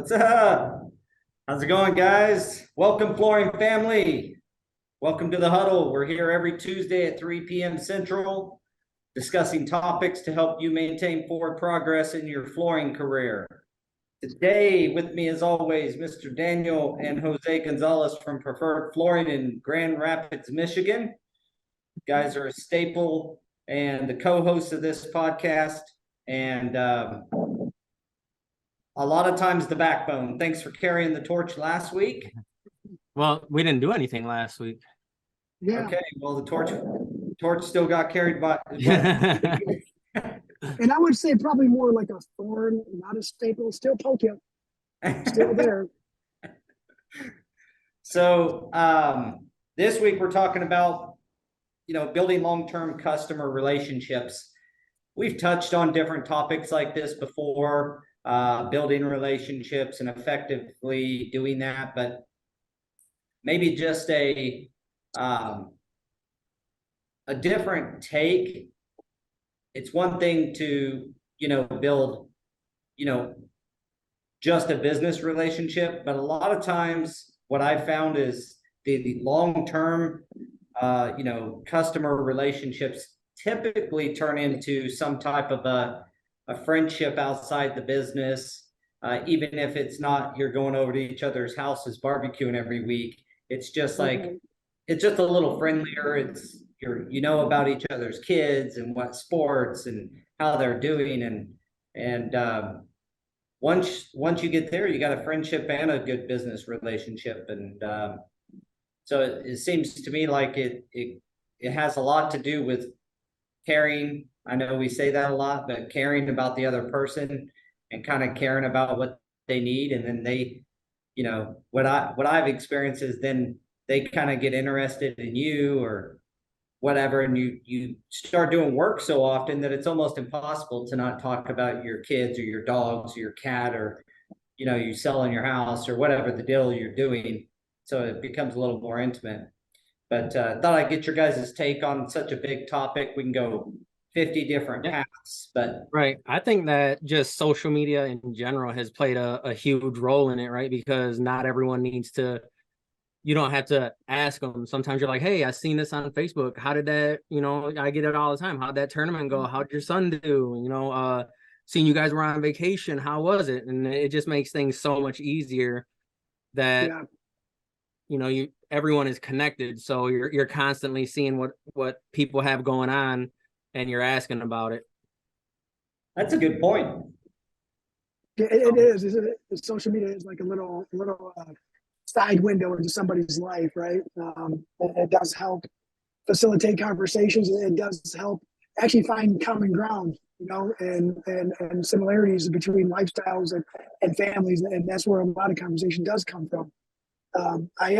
What's up? How's it going, guys? Welcome, flooring family. Welcome to the huddle. We're here every Tuesday at 3 p.m. Central, discussing topics to help you maintain forward progress in your flooring career. Today, with me as always, Mr. Daniel and Jose Gonzalez from Preferred Flooring in Grand Rapids, Michigan. You guys are a staple and the co-hosts of this podcast, and a lot of times the backbone. Thanks for carrying the torch last week. Well, we didn't do anything last week. Yeah. Okay, well, the torch still got carried by. And I would say probably more like a thorn, not a staple. Still poke you. Still there. So this week we're talking about, building long-term customer relationships. We've touched on different topics like this before, building relationships and effectively doing that, but maybe just a different take. It's one thing to, build, just a business relationship, but a lot of times what I've found is the long-term, customer relationships typically turn into some type of a friendship outside the business. Even if it's not, you're going over to each other's houses, barbecuing every week. It's just like, it's just a little friendlier. It's about each other's kids and what sports and how they're doing. And once you get there, you got a friendship and a good business relationship. And so it seems to me like it has a lot to do with caring. I know we say that a lot, but caring about the other person and kind of caring about what they need. And then they, what I've experienced is then they kind of get interested in you or whatever. And you start doing work so often that it's almost impossible to not talk about your kids or your dogs or your cat or, you selling your house or whatever the deal you're doing. So it becomes a little more intimate. But thought I'd get your guys' take on such a big topic. We can go 50 different paths, but right. I think that just social media in general has played a huge role in it, right? Because not everyone needs to, you don't have to ask them. Sometimes you're like, hey, I seen this on Facebook. How did that, I get it all the time. How'd that tournament go? How'd your son do? Seeing you guys were on vacation. How was it? And it just makes things so much easier that, everyone is connected. So you're constantly seeing what people have going on and you're asking about it. That's a good point. It is, isn't it? Social media is like a little side window into somebody's life, right? It does help facilitate conversations. It does help actually find common ground, and similarities between lifestyles and families, and that's where a lot of conversation does come from. I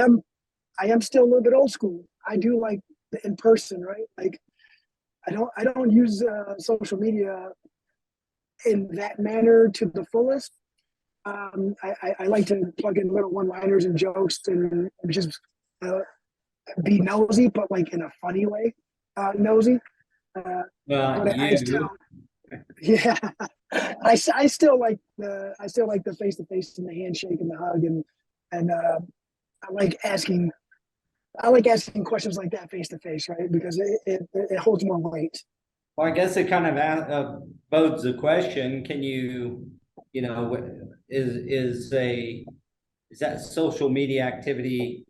am still a little bit old school. I do like the in person, right? Like I don't use social media in that manner to the fullest. I like to plug in little one-liners and jokes and just be nosy, but like in a funny way, nosy. But I still, yeah, I still like the face-to-face and the handshake and the hug and I like asking questions like that face-to-face, right? Because it holds more weight. Well, I guess it kind of bodes the question: can you, is that social media activity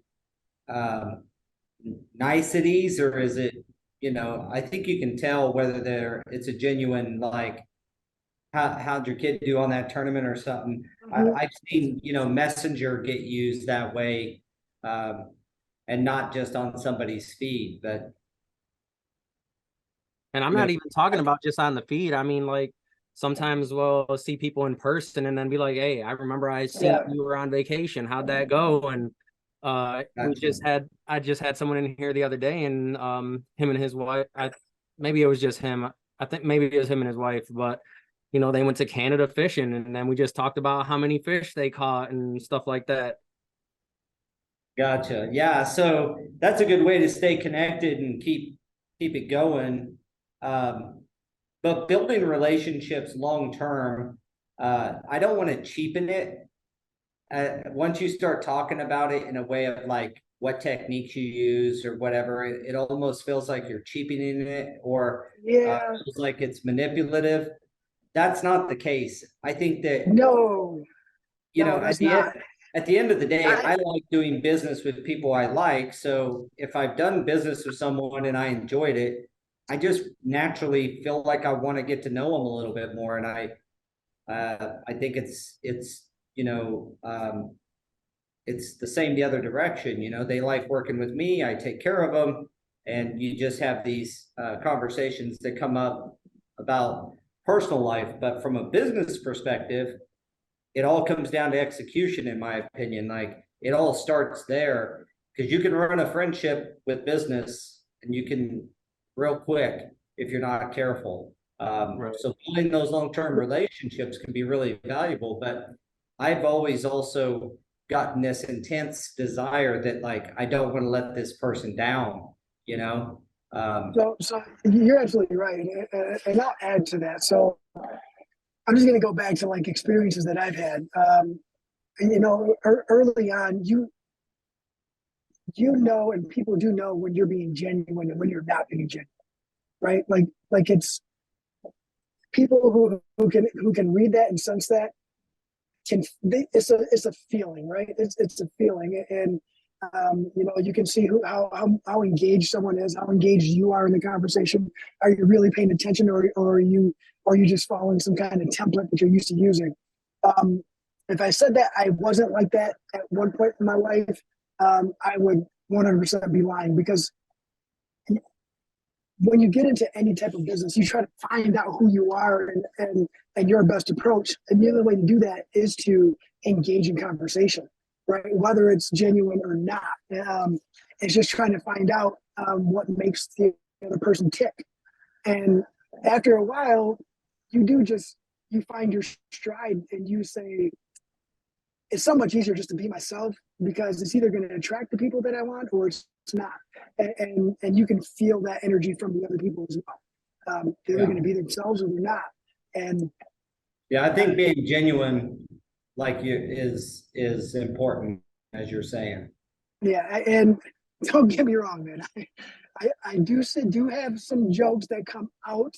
niceties, or is it, I think you can tell whether it's a genuine, like, how'd your kid do on that tournament or something. I've seen, Messenger get used that way, and not just on somebody's feed, but. And I'm not even talking about just on the feed. I mean, like, sometimes we'll see people in person and then be like, hey, I remember I seen you were on vacation. How'd that go? And I just had someone in here the other day, and him and his wife, maybe it was just him. I think maybe it was him and his wife, but they went to Canada fishing, and then we just talked about how many fish they caught and stuff like that. Gotcha. Yeah. So that's a good way to stay connected and keep it going. But building relationships long term, I don't want to cheapen it. once you start talking about it in a way of like what techniques you use or whatever, it almost feels like you're cheapening it, or Yeah, feels like it's manipulative. That's not the case. I think that, no, you no, know, that's not. at the end of the day, I, I like doing business with people I like. So if I've done business with someone and I enjoyed it, I just naturally feel like I want to get to know them a little bit more. And I think it's, you know, it's the same the other direction. You know, they like working with me, I take care of them, and you just have these conversations that come up about personal life. But from a business perspective, it all comes down to execution, in my opinion. Like, it all starts there, because you can run a friendship with business and you can real quick if you're not careful. Right. So building those long-term relationships can be really valuable. But I've always also gotten this intense desire that, like, I don't want to let this person down, you know? so you're absolutely right, and I'll add to that. So I'm just going to go back to like experiences that I've had. You know, early on, you know, and people do know when you're being genuine and when you're not being genuine, right? Like it's people who can read that and sense that it's a feeling, right? It's a feeling, and you know, you can see how engaged someone is, how engaged you are in the conversation. Are you really paying attention, or are you just following some kind of template that you're used to using? Um, if I said that I wasn't like that at one point in my life, I would 100% be lying, because when you get into any type of business, you try to find out who you are and your best approach. And the other way to do that is to engage in conversation, right? Whether it's genuine or not. It's just trying to find out what makes the other person tick. And after a while, you find your stride and you say, it's so much easier just to be myself, because it's either going to attract the people that I want or it's not. And you can feel that energy from the other people as well. They're Yeah. going to be themselves or they're not. And Yeah, I think being genuine, like you, is important, as you're saying. yeah, and don't get me wrong, man. I do have some jokes that come out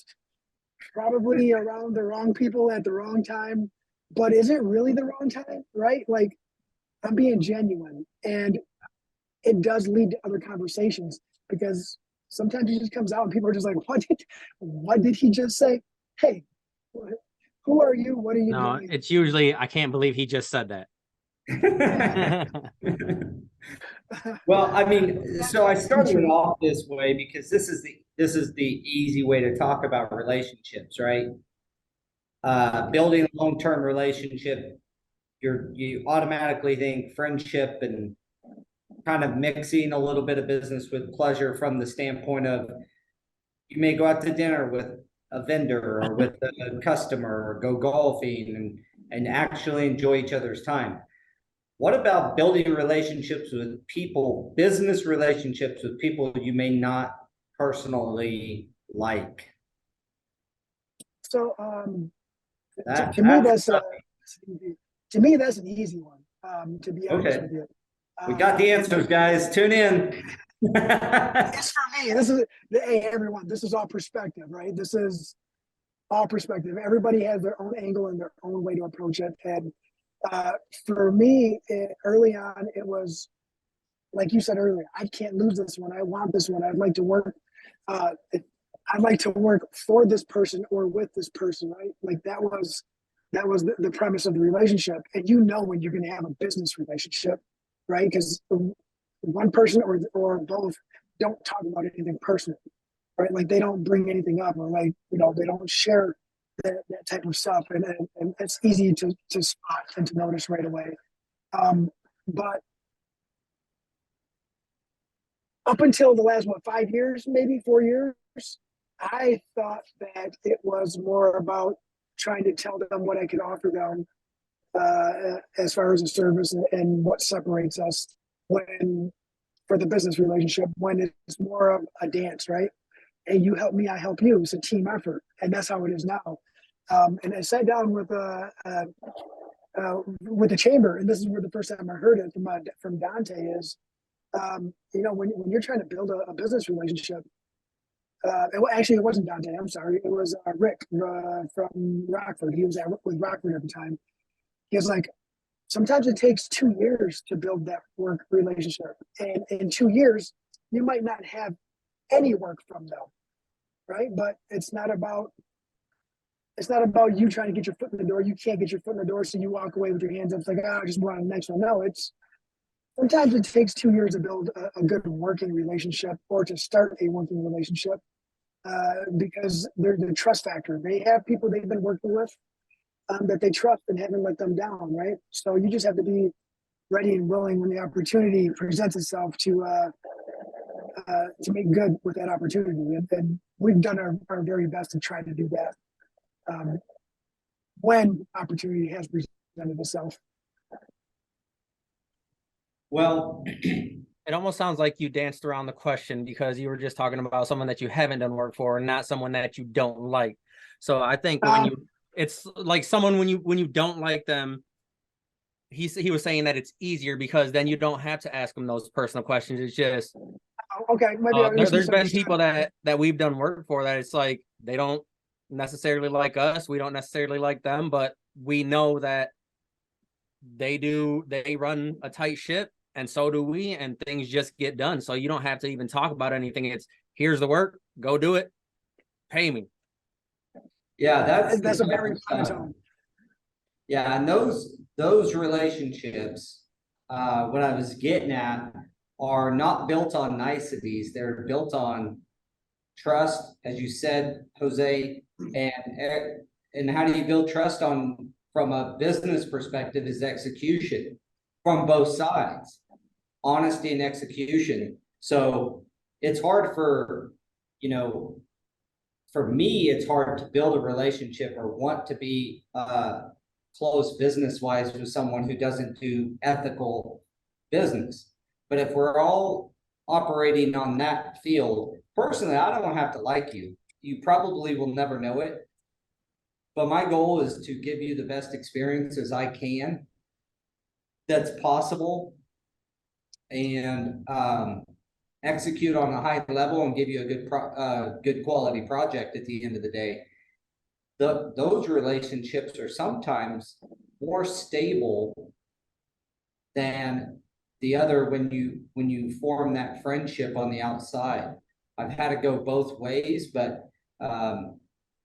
probably around the wrong people at the wrong time, but is it really the wrong time, right? Like, I'm being genuine, and it does lead to other conversations, because sometimes it just comes out and people are just like, what did he just say? Hey, who are you? What are you No, doing? it's usually, I can't believe he just said that. Well, I mean, so I started it off this way because this is the easy way to talk about relationships, right? Building a long-term relationship, you automatically think friendship and kind of mixing a little bit of business with pleasure, from the standpoint of you may go out to dinner with a vendor or with a customer, or go golfing and actually enjoy each other's time. What about building relationships with people, business relationships with people you may not personally like? So That to me, that's to me that's an easy one. To be honest okay. with you, We got the answers, guys. Tune in. it's for me. This is, hey everyone. This is all perspective, right? This is all perspective. Everybody has their own angle and their own way to approach it. And for me, early on, it was like you said earlier. I can't lose this one. I want this one. I'd like to work. I'd like to work for this person or with this person, right? Like that was the premise of the relationship. And you know when you're going to have a business relationship, right? Because one person or both don't talk about anything personal, right? Like they don't bring anything up, or like, you know, they don't share that type of stuff, and it's easy to spot and to notice right away. But up until the last 5 years, maybe 4 years, I thought that it was more about trying to tell them what I could offer them as far as a service, and what separates us, when for the business relationship, when it's more of a dance, right? Hey, you help me, I help you. It's a team effort, and that's how it is now. And I sat down with with the chamber, and this is where the first time I heard it from Dante is, when you're trying to build a business relationship, actually it wasn't Dante. I'm sorry, it was Rick from Rockford. He was with Rockford at the time. He was like, sometimes it takes 2 years to build that work relationship, and in 2 years you might not have any work from them, right? But it's not about you trying to get your foot in the door. You can't get your foot in the door, so you walk away with your hands up. It's like, I just want the next one. No, it's sometimes it takes 2 years to build a good working relationship or to start a working relationship, because they're the trust factor. They have people they've been working with that they trust and haven't let them down, right? So you just have to be ready and willing when the opportunity presents itself to make good with that opportunity. And we've done our very best to try to do that when opportunity has presented itself. Well, It almost sounds like you danced around the question because you were just talking about someone that you haven't done work for and not someone that you don't like. So I think it's like someone when you don't like them, he was saying that it's easier because then you don't have to ask them those personal questions. It's just okay. There's been people that we've done work for that it's like they don't necessarily like us, we don't necessarily like them, but we know that they run a tight ship and so do we, and things just get done. So you don't have to even talk about anything. It's here's the work, go do it, pay me. yeah, that's a very monotone. Yeah, and those relationships, what I was getting at, are not built on niceties. They're built on trust, as you said, Jose. And how do you build trust from a business perspective is execution from both sides, honesty and execution. So it's hard for me, it's hard to build a relationship or want to be close business-wise with someone who doesn't do ethical business. But if we're all operating on that field, personally, I don't have to like you. You probably will never know it. But my goal is to give you the best experience as I can that's possible, and execute on a high level and give you a good quality project at the end of the day. Those relationships are sometimes more stable than the other when you form that friendship on the outside. I've had to go both ways, but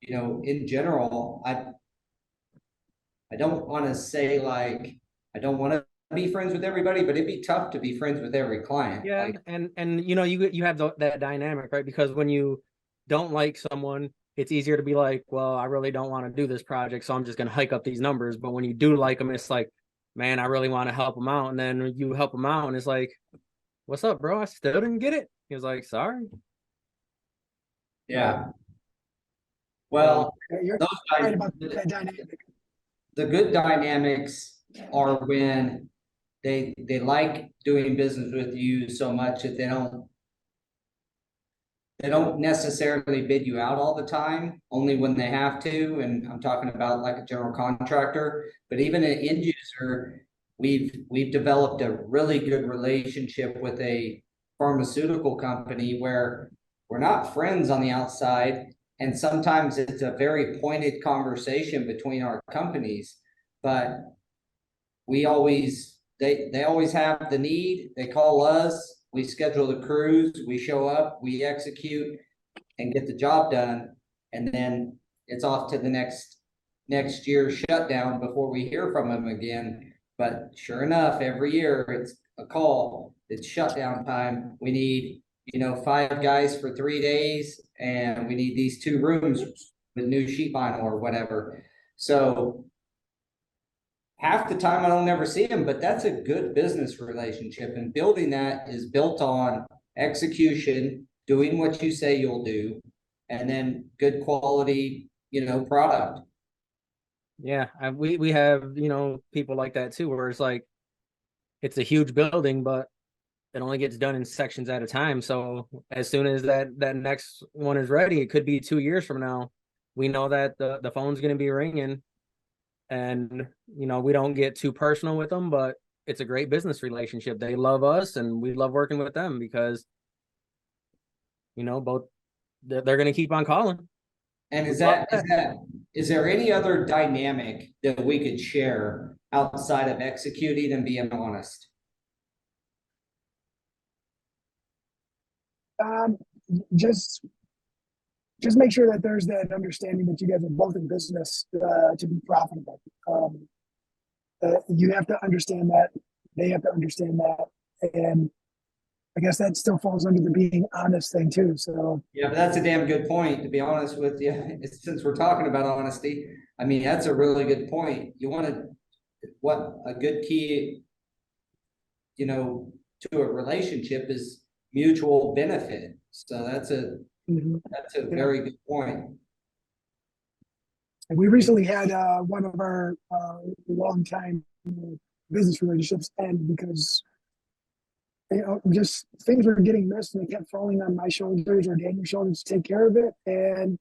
in general, I don't want to say like I don't want to be friends with everybody, but it'd be tough to be friends with every client. Yeah, like, and you have that dynamic, right? Because when you don't like someone, it's easier to be like, well, I really don't want to do this project, so I'm just going to hike up these numbers. But when you do like them, it's like, man, I really want to help them out. And then you help them out, and it's like, what's up, bro? I still didn't get it. He was like, sorry. yeah. Well, you're those right about that dynamic. The good dynamics are when they like doing business with you so much that they don't necessarily bid you out all the time, only when they have to. And I'm talking about like a general contractor, but even an end user, we've developed a really good relationship with a pharmaceutical company where we're not friends on the outside. And sometimes it's a very pointed conversation between our companies, but they always have the need. They call us. We schedule the crews, we show up, we execute and get the job done. And then it's off to the next year's shutdown before we hear from them again. But sure enough, every year it's a call. It's shutdown time. We need, 5 guys for 3 days, and we need these 2 rooms with new sheet vinyl or whatever. So half the time I don't ever see them, but that's a good business relationship, and building that is built on execution, doing what you say you'll do, and then good quality, product. Yeah, we have, people like that too, where it's like, it's a huge building, but it only gets done in sections at a time. So as soon as that next one is ready, it could be 2 years from now. We know that the phone's going to be ringing and we don't get too personal with them, but it's a great business relationship. They love us and we love working with them because both they're going to keep on calling. And is Love is there any other dynamic that we could share outside of executing and being honest? Just make sure that there's that understanding that you guys are both in business to be profitable. You have to understand that. They have to understand that. And I guess that still falls under the being honest thing too. So yeah, but that's a damn good point, to be honest with you. Since we're talking about honesty, I mean, that's a really good point. You want to, what a good key, to a relationship is mutual benefit. So that's a very good point. And we recently had one of our longtime business relationships end because just things were getting missed and they kept falling on my shoulders or Daniel's shoulders to take care of it. And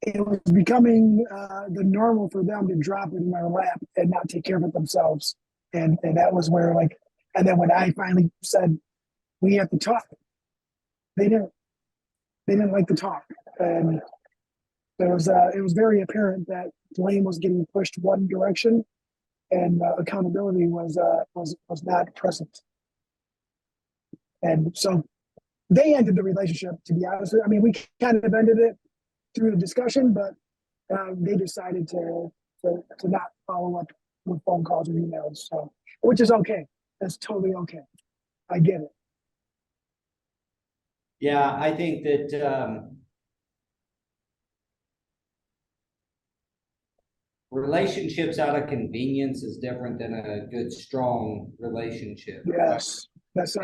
it was becoming the normal for them to drop it in our lap and not take care of it themselves. And that was where and then when I finally said we have to talk, they didn't like to talk. And it was very apparent that blame was getting pushed one direction and accountability was not present. And so they ended the relationship, to be honest. I mean, we kind of ended it through a discussion, but they decided to not follow up with phone calls or emails. So, which is okay. That's totally okay. I get it. Yeah, I think that relationships out of convenience is different than a good, strong relationship. Yes, that's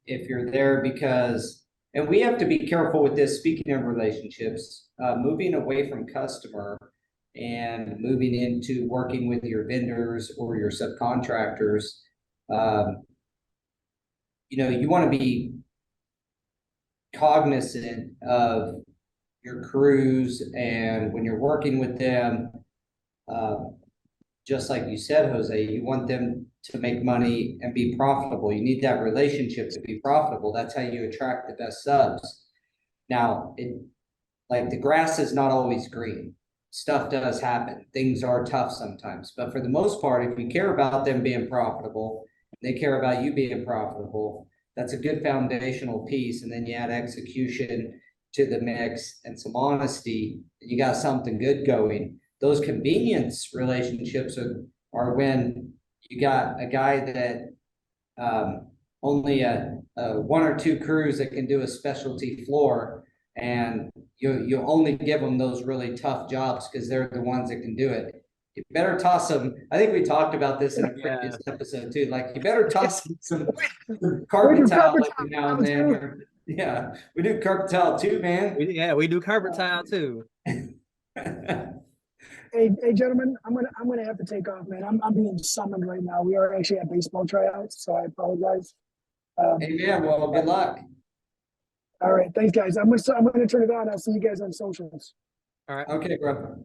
if you're there because, and we have to be careful with this. Speaking of relationships, moving away from customer and moving into working with your vendors or your subcontractors, you want to be cognizant of your crews, and when you're working with them, just like you said, Jose, you want them to make money and be profitable. You need that relationship to be profitable. That's how you attract the best subs. Now, the grass is not always green. Stuff does happen. Things are tough sometimes, but for the most part, if you care about them being profitable, they care about you being profitable, that's a good foundational piece. And then you add execution to the mix and some honesty, you got something good going. Those convenience relationships are when you got a guy that only one or two crews that can do a specialty floor, and you only give them those really tough jobs because they're the ones that can do it. You better toss them. I think we talked about this in a previous episode too. Like, you better toss some carpet tile every now and then. Yeah, we do carpet tile too, man. We do carpet tile too. Hey, gentlemen, I'm gonna have to take off, man. I'm being summoned right now. We are actually at baseball tryouts, so I apologize. Hey, man, well, good luck. All right, thanks, guys. I'm gonna turn it on. I'll see you guys on socials. All right. Okay, bro.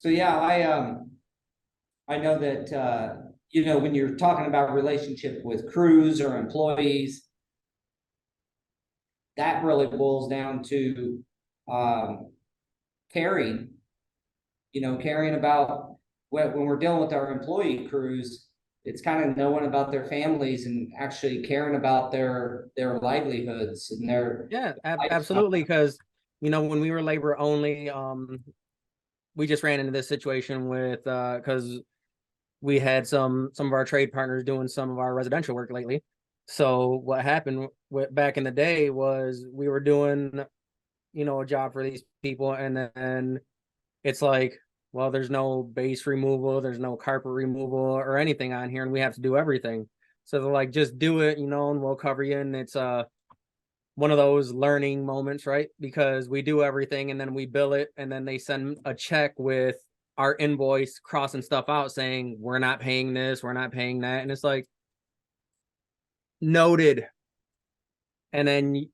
So yeah, I know that when you're talking about relationship with crews or employees, that really boils down to caring. Caring about when we're dealing with our employee crews, it's kind of knowing about their families and actually caring about their livelihoods and their absolutely. Because when we were labor only, we just ran into this situation with because we had some of our trade partners doing some of our residential work lately. So what happened back in the day was we were doing a job for these people, and then it's like, well, there's no base removal, there's no carpet removal or anything on here, and we have to do everything. So they're like, just do it, and we'll cover you. And it's one of those learning moments, right? Because we do everything and then we bill it, and then they send a check with our invoice crossing stuff out saying we're not paying this, we're not paying that. And it's like, noted. And then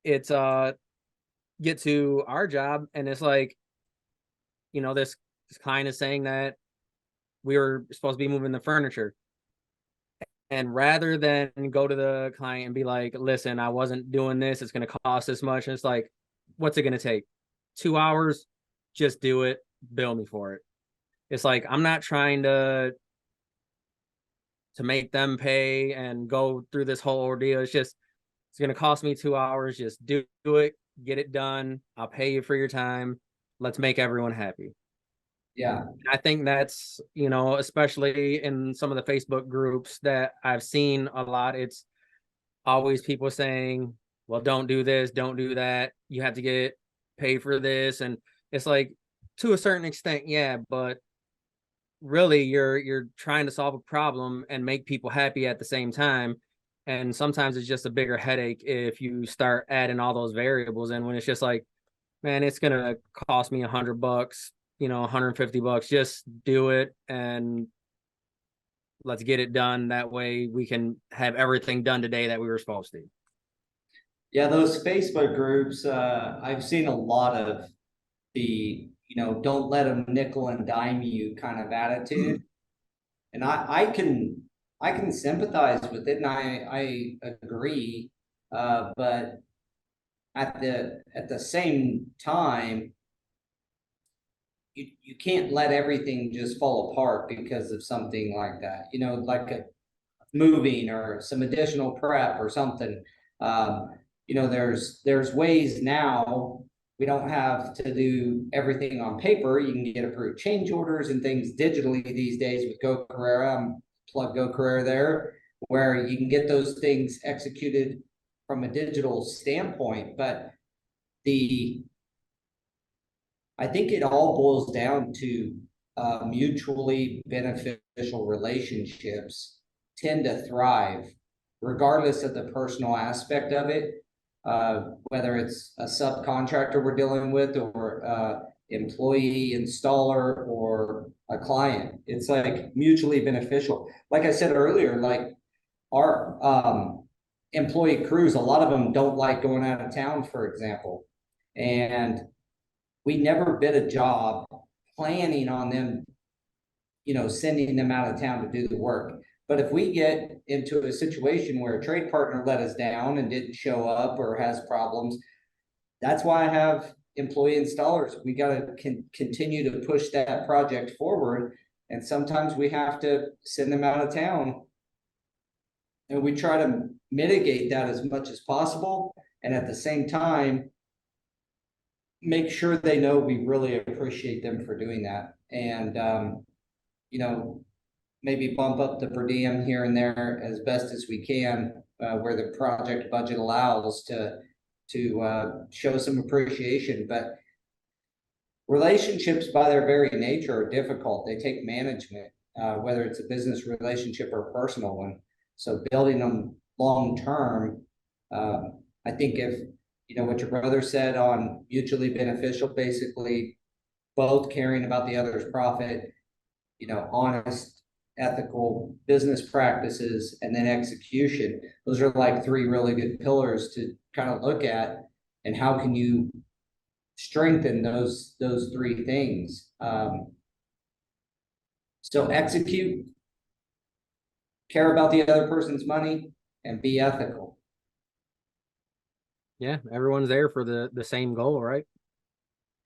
it's get to our job, and it's like, this client is saying that we were supposed to be moving the furniture. And rather than go to the client and be like, listen, I wasn't doing this, it's going to cost this much. And it's like, what's it going to take? 2 hours? Just do it. Bill me for it. It's like, I'm not trying to make them pay and go through this whole ordeal. It's going to cost me 2 hours. Just do it, get it done. I'll pay you for your time. Let's make everyone happy. Yeah. I think that's, especially in some of the Facebook groups that I've seen a lot, it's always people saying, well, don't do this, don't do that. You have to get paid for this. And it's like, to a certain extent, yeah, but really you're trying to solve a problem and make people happy at the same time. And sometimes it's just a bigger headache if you start adding all those variables in, when it's just like, man, it's going to cost me $100, $150, just do it and let's get it done. That way we can have everything done today that we were supposed to. Yeah, those Facebook groups, I've seen a lot of the, don't let them nickel and dime you kind of attitude. And I can sympathize with it, and I agree. But at the same time, you can't let everything just fall apart because of something like that, like a moving or some additional prep or something. There's ways now. We don't have to do everything on paper. You can get approved change orders and things digitally these days with Go Carrera. Plug Go Carrera there, where you can get those things executed from a digital standpoint. But I think it all boils down to mutually beneficial relationships tend to thrive regardless of the personal aspect of it, whether it's a subcontractor we're dealing with or employee installer or a client. It's like mutually beneficial. Like I said earlier, like our employee crews, a lot of them don't like going out of town, for example. And we never bid a job planning on them, sending them out of town to do the work. But if we get into a situation where a trade partner let us down and didn't show up or has problems, that's why I have employee installers. We got to continue to push that project forward. And sometimes we have to send them out of town. And we try to mitigate that as much as possible. And at the same time, make sure they know we really appreciate them for doing that. And, maybe bump up the per diem here and there as best as we can, where the project budget allows to show some appreciation. But relationships by their very nature are difficult. They take management, whether it's a business relationship or a personal one. So building them long term, I think if, what your brother said on mutually beneficial, basically both caring about the other's profit, honest, ethical business practices, and then execution. Those are like 3 really good pillars to kind of look at. And how can you strengthen those 3 things? So execute, care about the other person's money, and be ethical. Yeah, everyone's there for the same goal, right?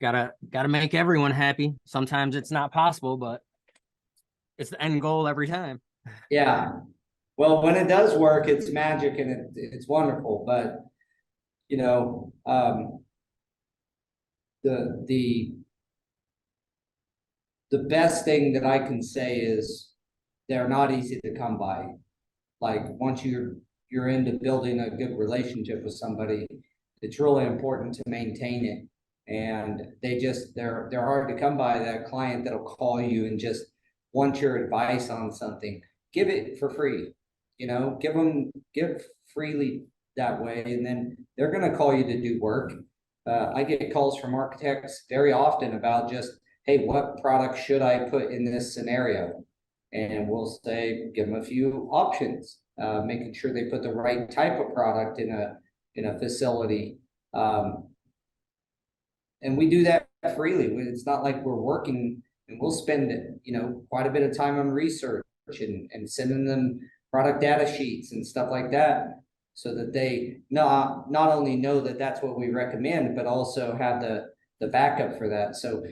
Gotta make everyone happy. Sometimes it's not possible, but it's the end goal every time. Yeah. Well, when it does work, it's magic and it's wonderful. But the best thing that I can say is they're not easy to come by. Like once you're into building a good relationship with somebody, it's really important to maintain it. And they're hard to come by. That client that'll call you and just want your advice on something. Give it for free, give freely that way, and then they're going to call you to do work. I get calls from architects very often about just, hey, what product should I put in this scenario? And we'll say, give them a few options, making sure they put the right type of product in a facility. And we do that freely. It's not like we're working, and we'll spend, quite a bit of time on research and sending them product data sheets and stuff like that, so that they not only know that that's what we recommend, but also have the backup for that. So,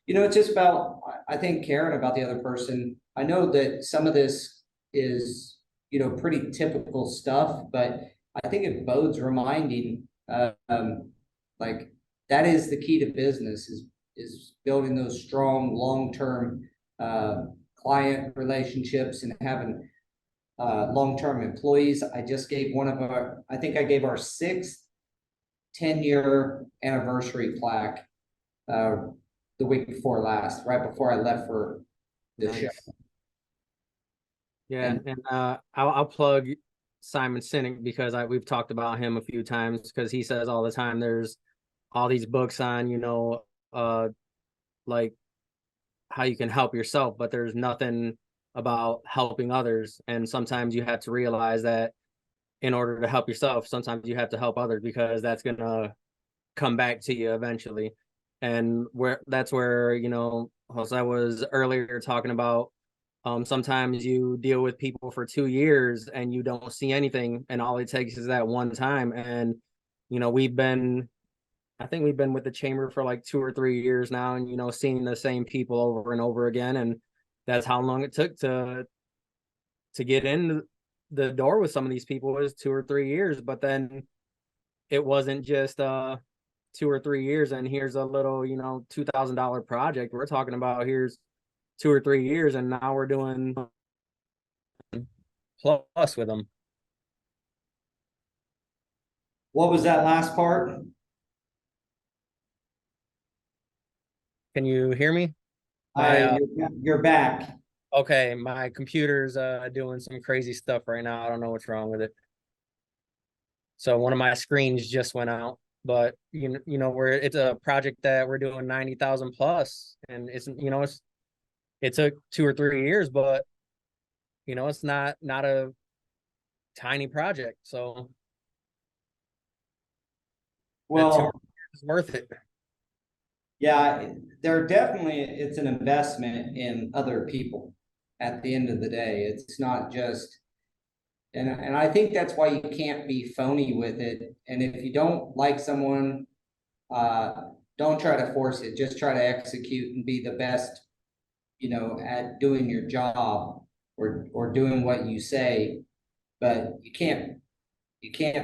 it's just about, I think, caring about the other person. I know that some of this is, pretty typical stuff, but I think it bodes reminding, like, that is the key to business, is building those strong long-term client relationships and having long-term employees. I just gave I think I gave our 6th 10-year anniversary plaque the week before last, right before I left for the Nice. show. Yeah, and I'll plug Simon Sinek, because we've talked about him a few times, because he says all the time there's all these books on, like how you can help yourself, but there's nothing about helping others. And sometimes you have to realize that in order to help yourself, sometimes you have to help others, because that's gonna come back to you eventually. And that's where, Jose was earlier talking about, sometimes you deal with people for 2 years and you don't see anything, and all it takes is that one time. And I think we've been with the chamber for like 2 or 3 years now, and seeing the same people over and over again. And that's how long it took to get in the door with some of these people, is 2 or 3 years. But then it wasn't just 2 or 3 years and here's a little, $2,000 project. We're talking about here's 2 or 3 years, and now we're doing plus with them. What was that last part? Can you hear me? You're back. Okay, my computer's doing some crazy stuff right now. I don't know what's wrong with it. So one of my screens just went out, but it's a project that we're doing 90,000 plus, and it took 2 or 3 years, but it's not a tiny project. So Well, it's worth it. yeah, it's an investment in other people at the end of the day. It's not just, and I think that's why you can't be phony with it. And if you don't like someone, don't try to force it. Just try to execute and be the best, at doing your job, or doing what you say. But you can't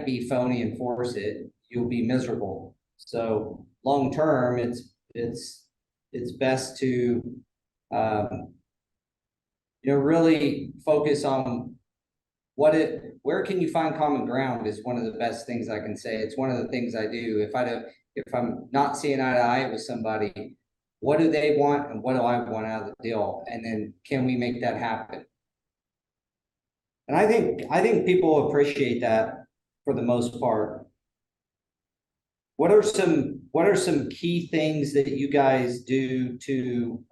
be phony and force it. You'll be miserable. So long term, it's best to really focus on where can you find common ground is one of the best things I can say. It's one of the things I do. If I'm not seeing eye to eye with somebody, what do they want and what do I want out of the deal? And then can we make that happen? And I think people appreciate that for the most part. What are some key things that you guys do to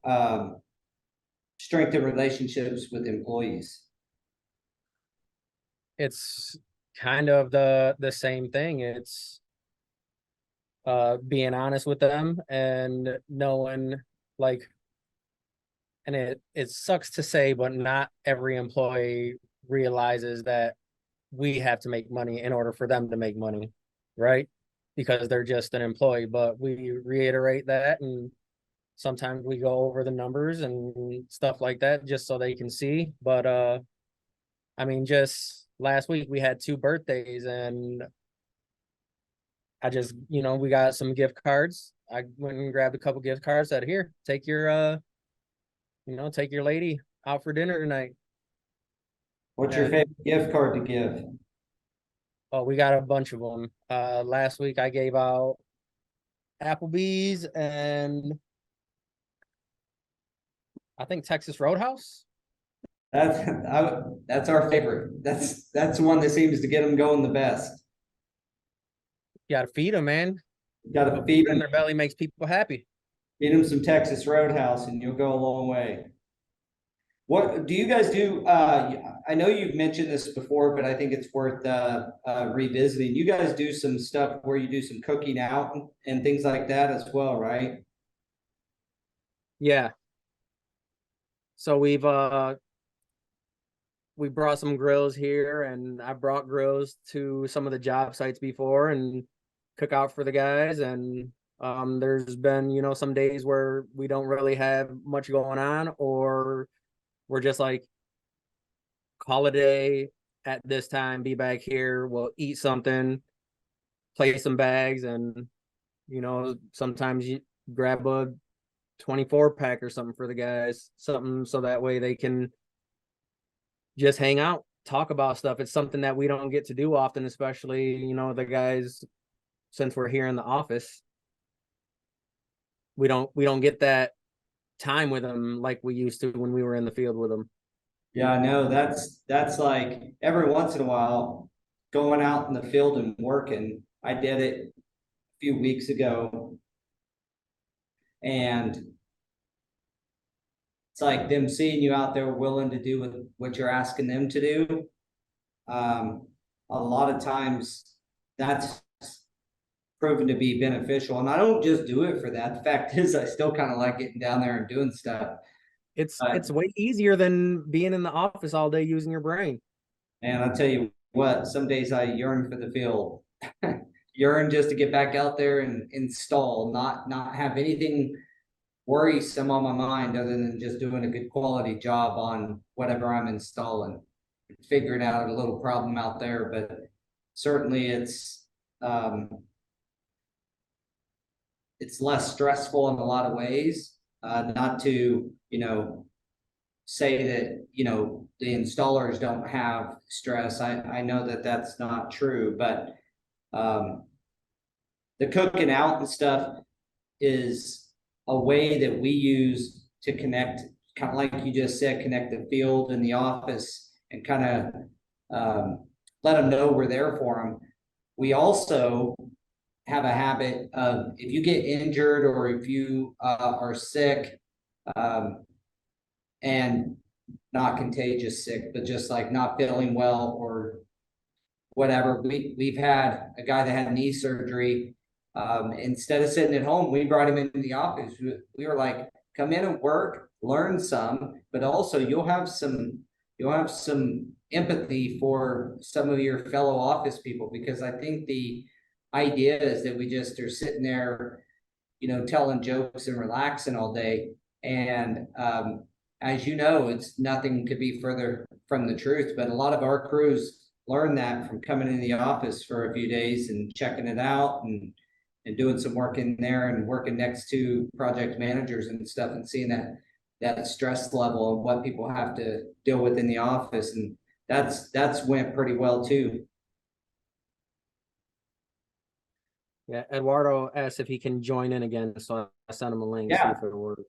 strengthen relationships with employees? It's kind of the same thing. It's being honest with them and knowing, like, and it sucks to say, but not every employee realizes that we have to make money in order for them to make money, right? Because they're just an employee. But we reiterate that, and sometimes we go over the numbers and stuff like that just so they can see. But I mean, just last week we had 2 birthdays, and I just, we got some gift cards. I went and grabbed a couple gift cards, said, here, take your take your lady out for dinner tonight. What's your favorite gift card to give? Oh, we got a bunch of them. Last week I gave out Applebee's and I think Texas Roadhouse. That's our favorite. That's the one that seems to get them going the best. You gotta feed them, man. You gotta feed them. Their belly makes people happy. Feed them some Texas Roadhouse and you'll go a long way. What do you guys do? I know you've mentioned this before, but I think it's worth revisiting. You guys do some stuff where you do some cooking out and things like that as well, right? Yeah. So we brought some grills here, and I brought grills to some of the job sites before and cook out for the guys. And there's been, you know, some days where we don't really have much going on, or we're just like, call a day at this time, be back here, we'll eat something, play some bags, and you know, sometimes you grab a 24 pack or something for the guys, something so that way they can just hang out, talk about stuff. It's something that we don't get to do often, especially, you know, the guys, since we're here in the office, we don't get that time with them like we used to when we were in the field with them. Yeah, I know that's like every once in a while going out in the field and working. I did it a few weeks ago, and it's like them seeing you out there willing to do what you're asking them to do. A lot of times that's proven to be beneficial. And I don't just do it for that. The fact is, I still kind of like getting down there and doing stuff. It's way easier than being in the office all day using your brain. And I'll tell you what, some days I yearn for the field, yearn just to get back out there and install, not have anything worrisome on my mind other than just doing a good quality job on whatever I'm installing, figuring out a little problem out there. But certainly it's less stressful in a lot of ways. Not to, say that, the installers don't have stress. I know that that's not true, but the cooking out and stuff is a way that we use to connect, kind of like you just said, connect the field and the office and kind of let them know we're there for them. We also have a habit of if you get injured or if you are sick, and not contagious sick, but just like not feeling well or whatever. We've had a guy that had knee surgery. Instead of sitting at home, we brought him into the office. We were like, come in and work, learn some, but also you'll have some empathy for some of your fellow office people, because I think the idea is that we just are sitting there, telling jokes and relaxing all day. And as you know, it's nothing could be further from the truth. But a lot of our crews learn that from coming in the office for a few days and checking it out and doing some work in there and working next to project managers and stuff and seeing that stress level of what people have to deal with in the office. And that's went pretty well too. Yeah, Eduardo asked if he can join in again, so I sent him a link. Yeah. See if it works.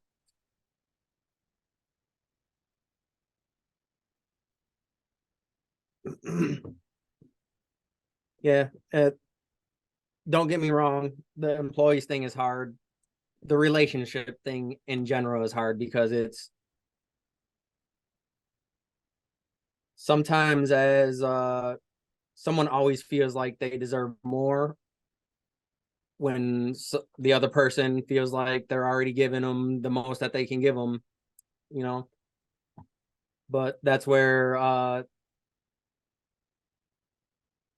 Yeah, don't get me wrong, the employees thing is hard. The relationship thing in general is hard because it's sometimes as someone always feels like they deserve more when the other person feels like they're already giving them the most that they can give them, you know. But that's where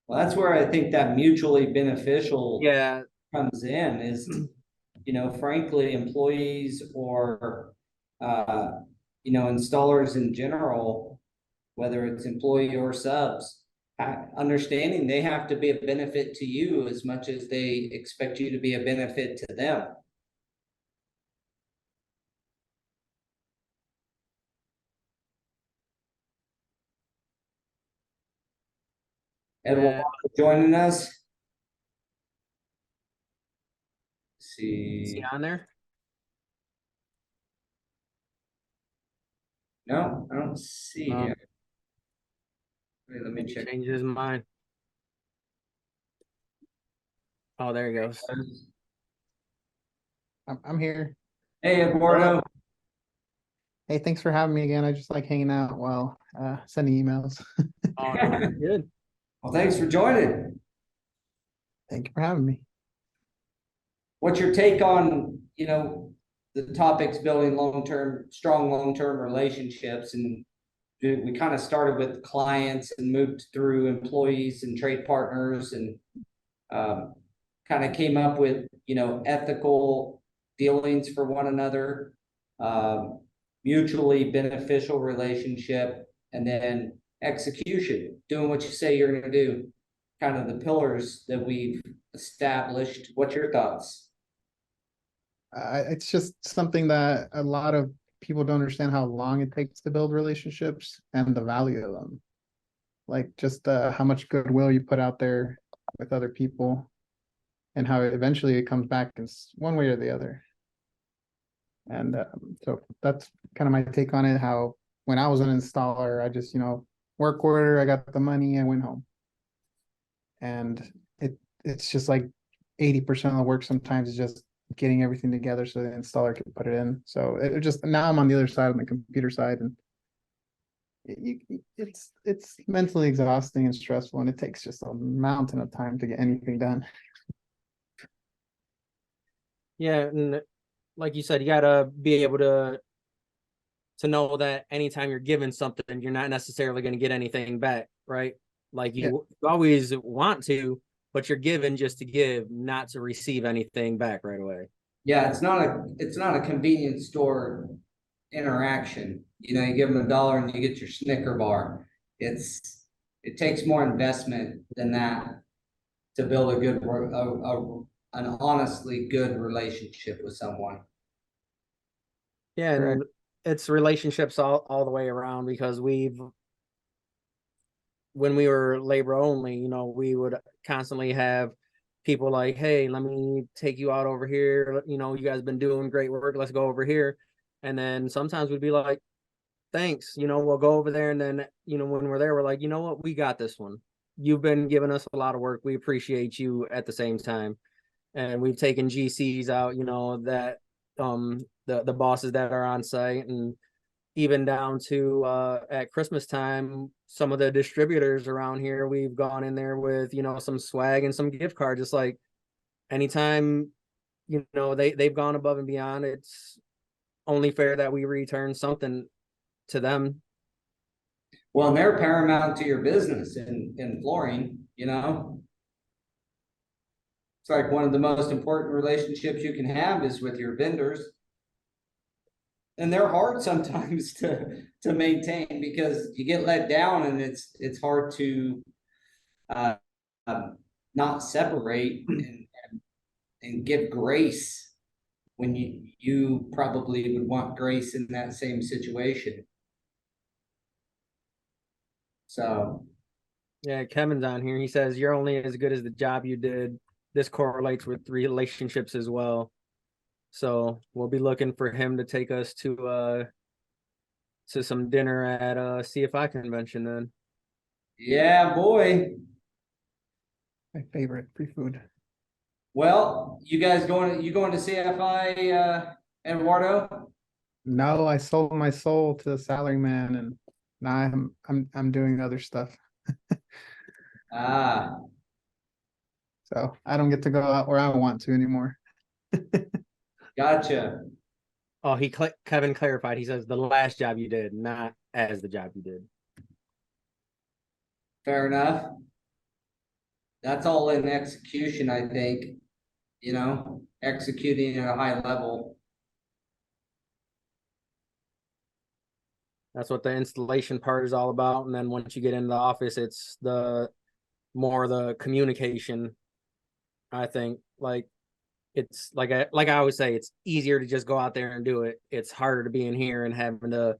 Well, that's where I think that mutually beneficial yeah, comes in is, frankly, employees or, installers in general, whether it's employee or subs, understanding they have to be a benefit to you as much as they expect you to be a benefit to them. Edward joining us. is he See, on there? no, I don't see him. Wait, let me He check. changed his mind. Oh, there he goes. I'm here. Hey, Eduardo. Hey, thanks for having me again. I just like hanging out while sending emails. Oh, no, good. Well, thanks for joining. Thank you for having me. What's your take on, the topics building strong long-term relationships? And we kind of started with clients and moved through employees and trade partners and kind of came up with, ethical dealings for one another, mutually beneficial relationship, and then execution, doing what you say you're going to do, kind of the pillars that we've established. What's your thoughts? It's just something that a lot of people don't understand how long it takes to build relationships and the value of them. Like just how much goodwill you put out there with other people and how eventually it comes back as one way or the other. And so that's kind of my take on it. How when I was an installer, I just, work order, I got the money, I went home. And it's just like 80% of the work sometimes is just getting everything together so the installer can put it in. So it just, now I'm on the other side, on the computer side, and it's mentally exhausting and stressful, and it takes just a mountain of time to get anything done. Yeah, and like you said, you gotta be able to know that anytime you're given something, you're not necessarily going to get anything back, right? Like you always want to, but you're given just to give, not to receive anything back right away. Yeah, it's not a convenience store interaction. You give them $1 and you get your Snicker bar. It takes more investment than that to build an honestly good relationship with someone. Yeah, and it's relationships all the way around, because when we were labor only, we would constantly have people like, hey, let me take you out over here. You guys been doing great work. Let's go over here. And then sometimes we'd be like, thanks, we'll go over there. And then, when we're there, we're like, you know what, we got this one. You've been giving us a lot of work. We appreciate you at the same time. And we've taken GCs out, that the bosses that are on site, and even down to at Christmas time, some of the distributors around here, we've gone in there with, some swag and some gift cards. Just like anytime, they've gone above and beyond, it's only fair that we return something to them. Well, and they're paramount to your business in flooring, It's like one of the most important relationships you can have is with your vendors. And they're hard sometimes to maintain, because you get let down and it's hard to not separate and give grace when you probably would want grace in that same situation. So yeah, Kevin's on here. He says you're only as good as the job you did. This correlates with relationships as well. So we'll be looking for him to take us to some dinner at CFI convention then. yeah, boy. My favorite free food. Well, you going to CFI, Eduardo? No, I sold my soul to the salary man, and now I'm doing other stuff. Ah, So I don't get to go out where I want to anymore. gotcha. Oh, Kevin clarified. He says the last job you did, not as the job you did. Fair enough. That's all in execution, I think, executing at a high level. That's what the installation part is all about. And then once you get into the office, it's the communication. I think it's like I always say, it's easier to just go out there and do it. It's harder to be in here and having to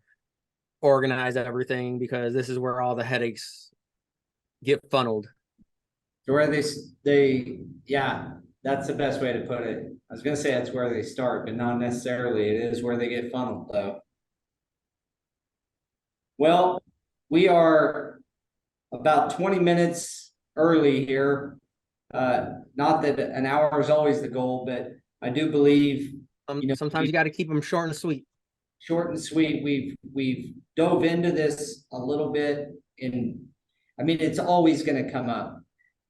organize everything, because this is where all the headaches get funneled. So where yeah, that's the best way to put it. I was gonna say that's where they start, but not necessarily. It is where they get funneled, though. Well, we are about 20 minutes early here. Not that an hour is always the goal, but I do believe, Sometimes you got to keep them short and sweet. short and sweet. We've dove into this a little bit I mean, it's always gonna come up.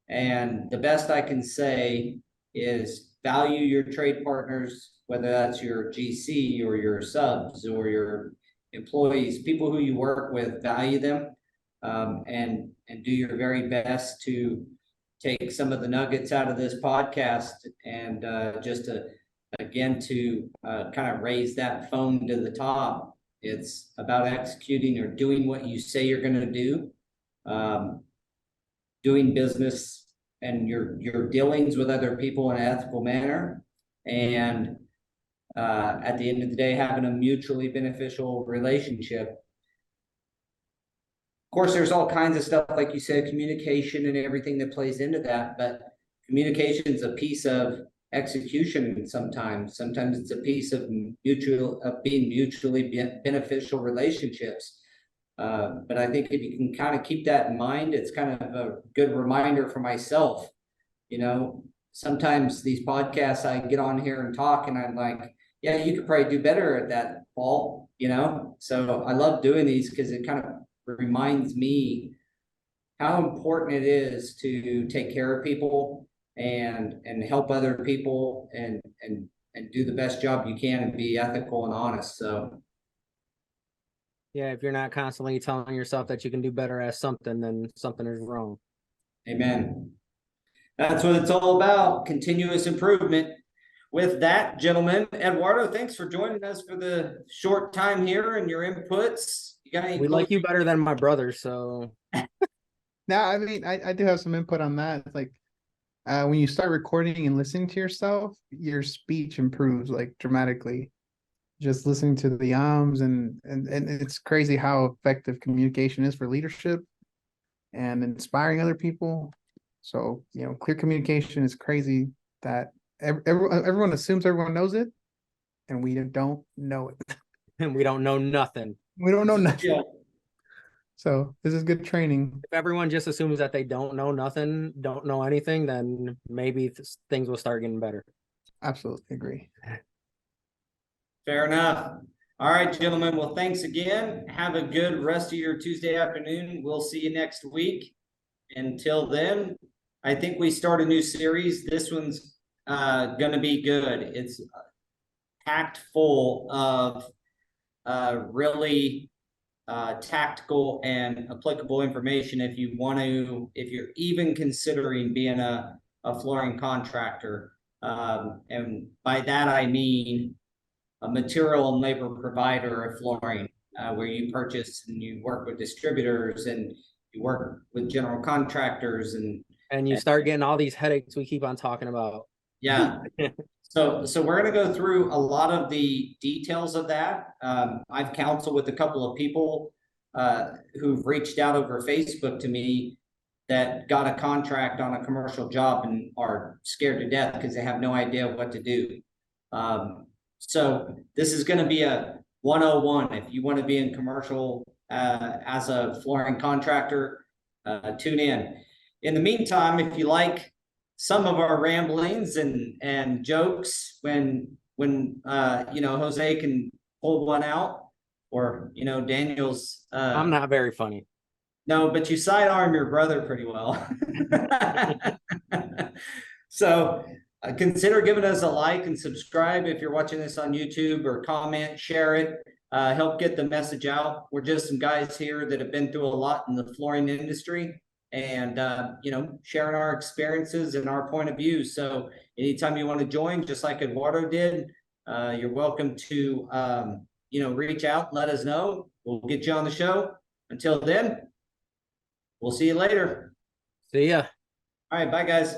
And the best I can say is value your trade partners, whether that's your GC or your subs or your employees, people who you work with, value them. And do your very best to take some of the nuggets out of this podcast and just to again to kind of raise that phone to the top. It's about executing or doing what you say you're going to do, doing business and your dealings with other people in an ethical manner, and at the end of the day, having a mutually beneficial relationship. Of course, there's all kinds of stuff, like you said, communication and everything that plays into that, but communication is a piece of execution sometimes. Sometimes it's a piece of being mutually beneficial relationships. But I think if you can kind of keep that in mind, it's kind of a good reminder for myself. You know, sometimes these podcasts, I get on here and talk and I'm like, yeah, you could probably do better at that, Paul, you know? So I love doing these because it kind of reminds me how important it is to take care of people and help other people and do the best job you can and be ethical and honest. So Yeah, if you're not constantly telling yourself that you can do better at something, then something is wrong. amen. That's what it's all about, continuous improvement. With that, gentlemen, Eduardo, thanks for joining us for the short time here and your inputs. You got any? We like you better than my brother, so. Now, I mean, I do have some input on that. It's like when you start recording and listening to yourself, your speech improves like dramatically. Just listening to the and it's crazy how effective communication is for leadership and inspiring other people. So, you know, clear communication is crazy that everyone assumes everyone knows it, and we don't know it. And we don't know nothing. We don't know nothing. Yeah. So this is good training. If everyone just assumes that they don't know nothing, don't know anything, then maybe things will start getting better. Absolutely agree. Fair enough. All right, gentlemen. Well, thanks again. Have a good rest of your Tuesday afternoon. We'll see you next week. Until then, I think we start a new series. This one's going to be good. It's packed full of really tactical and applicable information if if you're even considering being a flooring contractor. And by that, I mean a material and labor provider of flooring, where you purchase and you work with distributors and you work with general contractors and you start getting all these headaches we keep on talking about. Yeah. So we're going to go through a lot of the details of that. I've counseled with a couple of people who've reached out over Facebook to me that got a contract on a commercial job and are scared to death because they have no idea what to do. So this is going to be a 101. If you want to be in commercial as a flooring contractor, tune in. In the meantime, if you like some of our ramblings and jokes when you know, Jose can pull one out, or you know, Daniel's I'm not very funny. No, but you sidearm your brother pretty well. So consider giving us a like and subscribe if you're watching this on YouTube, or comment, share it, help get the message out. We're just some guys here that have been through a lot in the flooring industry, and you know, sharing our experiences and our point of view. So anytime you want to join, just like Eduardo did, you're welcome to you know, reach out, let us know. We'll get you on the show. Until then, we'll see you later. See ya. All right, bye guys.